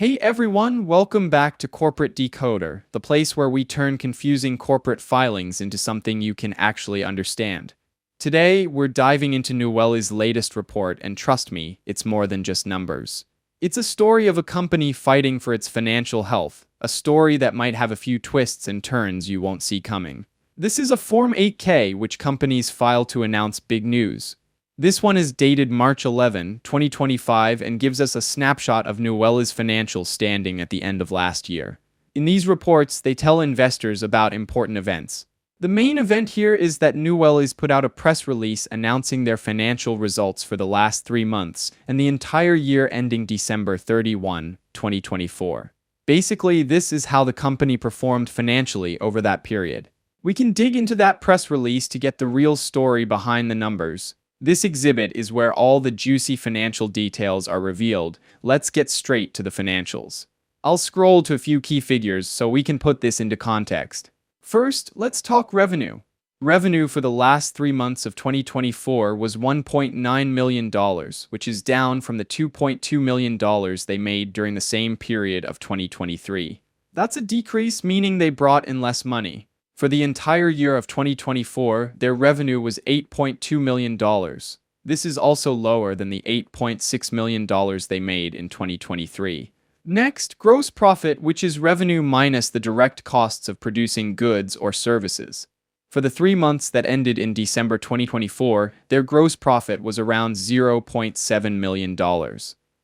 Hey everyone, welcome back to Corporate Decoder, the place where we turn confusing corporate filings into something you can actually understand. Today, we're diving into Nuwellis' latest report, and trust me, it's more than just numbers. It's a story of a company fighting for its financial health, a story that might have a few twists and turns you won't see coming. This is a Form 8K which companies file to announce big news. This one is dated March 11, 2025 and gives us a snapshot of Nuwellis' financial standing at the end of last year. In these reports, they tell investors about important events. The main event here is that Nuwellis put out a press release announcing their financial results for the last 3 months and the entire year ending December 31, 2024. Basically, this is how the company performed financially over that period. We can dig into that press release to get the real story behind the numbers. This exhibit is where all the juicy financial details are revealed. Let's get straight to the financials. I'll scroll to a few key figures so we can put this into context. First, let's talk revenue. Revenue for the last 3 months of 2024 was $1.9 million, which is down from the $2.2 million they made during the same period of 2023. That's a decrease, meaning they brought in less money. For the entire year of 2024, their revenue was $8.2 million. This is also lower than the $8.6 million they made in 2023. Next, gross profit, which is revenue minus the direct costs of producing goods or services. For the 3 months that ended in December 2024, their gross profit was around $0.7 million.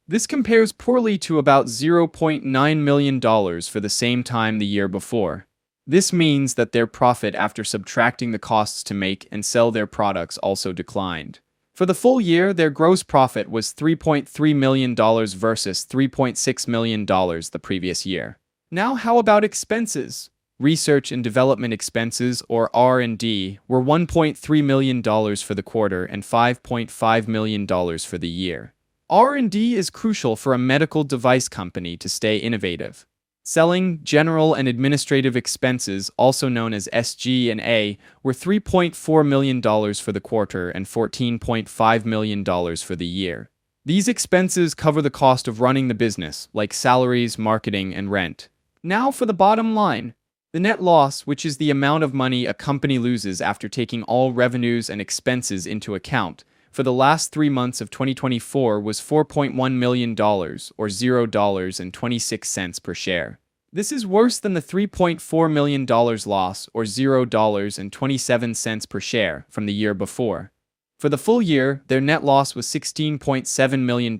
This compares poorly to about $0.9 million for the same time the year before. This means that their profit after subtracting the costs to make and sell their products also declined. For the full year, their gross profit was $3.3 million versus $3.6 million the previous year. Now, how about expenses? Research and development expenses, or R&D, were $1.3 million for the quarter and $5.5 million for the year. R&D is crucial for a medical device company to stay innovative. Selling, general, and administrative expenses, also known as SG&A, were $3.4 million for the quarter and $14.5 million for the year. These expenses cover the cost of running the business, like salaries, marketing, and rent. Now for the bottom line. The net loss, which is the amount of money a company loses after taking all revenues and expenses into account, for the last 3 months of 2024 was $4.1 million, or $0.26 per share. This is worse than the $3.4 million loss, or $0.27 per share, from the year before. For the full year, their net loss was $16.7 million,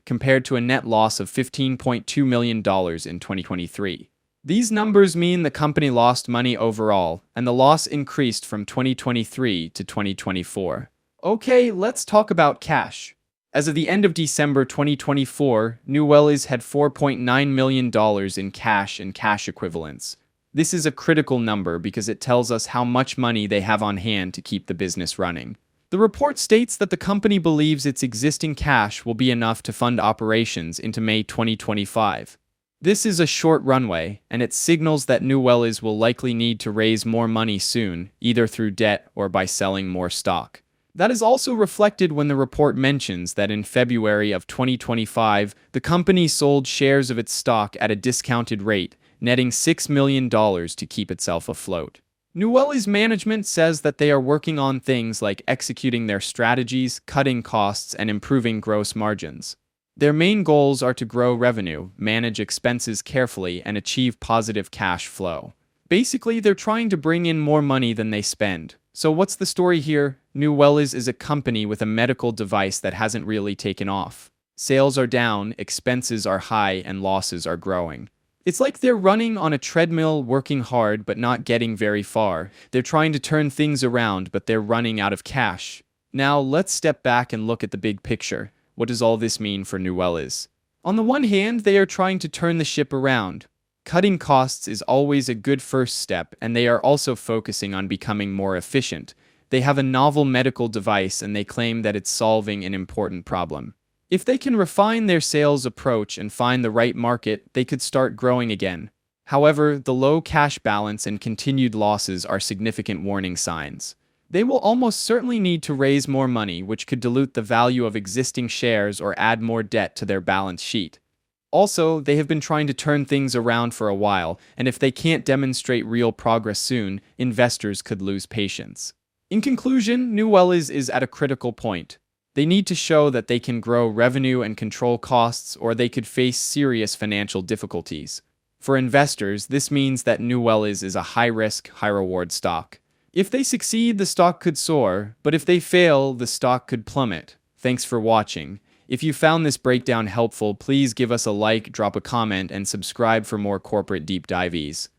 compared to a net loss of $15.2 million in 2023. These numbers mean the company lost money overall, and the loss increased from 2023 to 2024. Okay, let's talk about cash. As of the end of December 2024, Nuwellis had $4.9 million in cash and cash equivalents. This is a critical number because it tells us how much money they have on hand to keep the business running. The report states that the company believes its existing cash will be enough to fund operations into May 2025. This is a short runway, and it signals that Nuwellis will likely need to raise more money soon, either through debt or by selling more stock. That is also reflected when the report mentions that in February of 2025, the company sold shares of its stock at a discounted rate, netting $6 million to keep itself afloat. Nuwellis' management says that they are working on things like executing their strategies, cutting costs, and improving gross margins. Their main goals are to grow revenue, manage expenses carefully, and achieve positive cash flow. Basically, they're trying to bring in more money than they spend. So what's the story here? Nuwellis is a company with a medical device that hasn't really taken off. Sales are down, expenses are high, and losses are growing. It's like they're running on a treadmill, working hard but not getting very far. They're trying to turn things around, but they're running out of cash. Now, let's step back and look at the big picture. What does all this mean for Nuwellis? On the one hand, they are trying to turn the ship around. Cutting costs is always a good first step, and they are also focusing on becoming more efficient. They have a novel medical device, and they claim that it's solving an important problem. If they can refine their sales approach and find the right market, they could start growing again. However, the low cash balance and continued losses are significant warning signs. They will almost certainly need to raise more money, which could dilute the value of existing shares or add more debt to their balance sheet. Also, they have been trying to turn things around for a while, and if they can't demonstrate real progress soon, investors could lose patience. In conclusion, Nuwellis is at a critical point. They need to show that they can grow revenue and control costs, or they could face serious financial difficulties. For investors, this means that Nuwellis is a high-risk, high-reward stock. If they succeed, the stock could soar, but if they fail, the stock could plummet. Thanks for watching. If you found this breakdown helpful, please give us a like, drop a comment, and subscribe for more corporate deep dives.